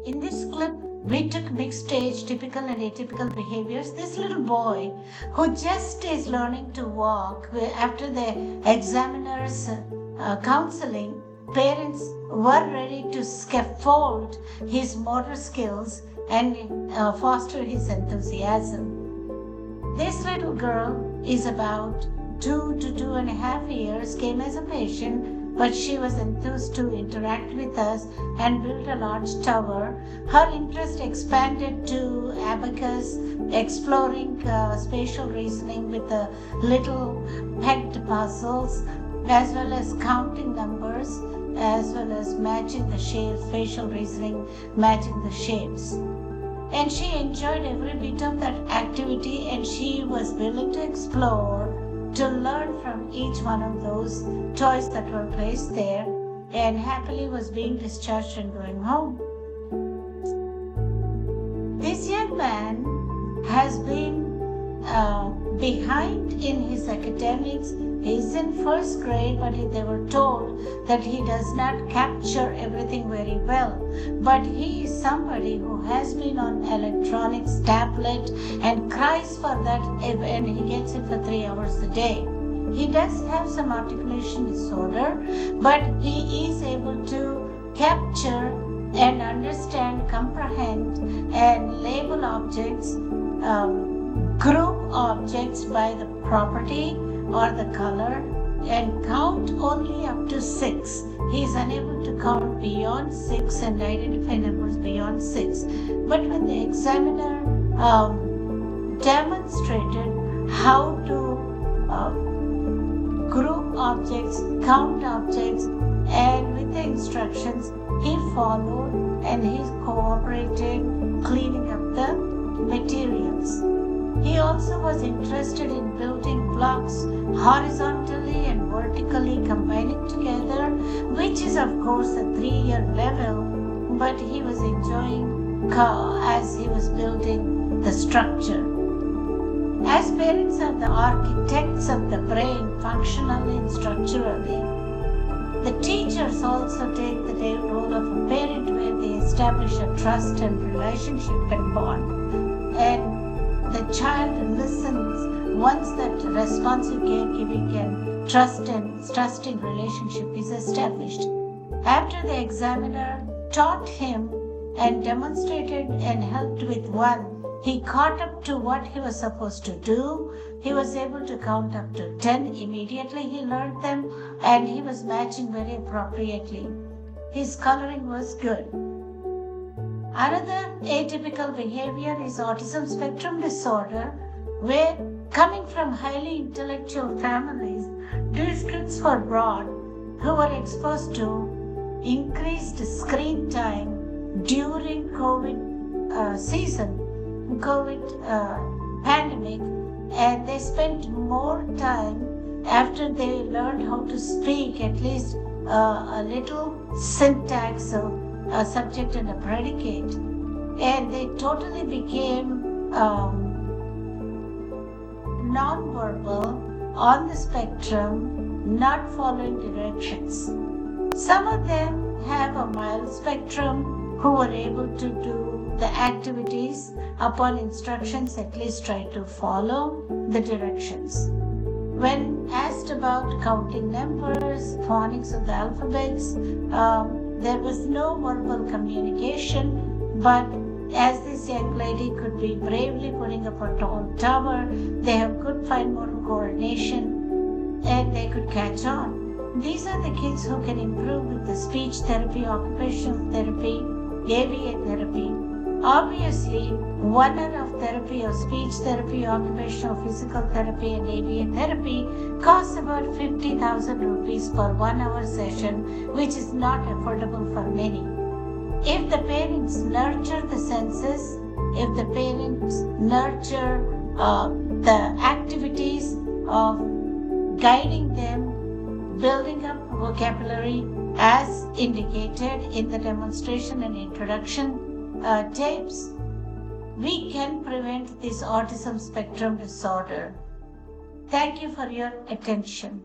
In this clip, we took mixed-age typical and atypical behaviors. This little boy who just is learning to walk, after the examiner's counseling, parents were ready to scaffold his motor skills and foster his enthusiasm. This little girl is about 2 to 2.5 years, came as a patient, but she was enthused to interact with us and built a large tower. Her interest expanded to abacus, exploring spatial reasoning with the little pegged puzzles, as well as counting numbers, as well as matching the shapes, spatial reasoning, matching the shapes. And she enjoyed every bit of that activity, and she was willing to explore, to learn from each one of those toys that were placed there, and happily was being discharged and going home. This young man has been behind in his academics. He's in first grade, but they were told that he does not capture everything very well. But he is somebody who has been on electronics, tablet, and cries for that, and he gets it for 3 hours a day. He does have some articulation disorder, but he is able to capture and understand, comprehend, and label objects, group objects by the property or the color, and count only up to 6. He is unable to count beyond 6 and identify numbers beyond 6. But when the examiner demonstrated how to group objects, count objects, and with the instructions, he followed and he cooperated, cleaning up the materials. He also was interested in building blocks horizontally and vertically, combining together, which is of course a 3-year level, but he was enjoying as he was building the structure. As parents are the architects of the brain, functionally and structurally, the teachers also take the role of a parent, where they establish a trust and relationship and bond. And the child listens once that responsive caregiving and trusting relationship is established. After the examiner taught him and demonstrated and helped with one, he caught up to what he was supposed to do. He was able to count up to 10 immediately. He learned them, and he was matching very appropriately. His coloring was good. Another atypical behavior is autism spectrum disorder, where, coming from highly intellectual families, these kids were brought who were exposed to increased screen time during COVID season, COVID pandemic, and they spent more time after they learned how to speak, at least a little syntax of a subject and a predicate, and they totally became non-verbal on the spectrum, not following directions. Some of them have a mild spectrum who were able to do the activities upon instructions, at least try to follow the directions. When asked about counting numbers, phonics of the alphabets, there was no verbal communication, but as this young lady could be bravely putting up a tall tower, they have good fine motor coordination, and they could catch on. These are the kids who can improve with the speech therapy, occupational therapy, ABA therapy. Obviously, 1 hour of therapy of speech therapy, occupational physical therapy, and ABA therapy costs about 50,000 rupees for 1 hour session, which is not affordable for many. If the parents nurture the senses, if the parents nurture the activities of guiding them, building up vocabulary as indicated in the demonstration and introduction tapes, we can prevent this autism spectrum disorder. Thank you for your attention.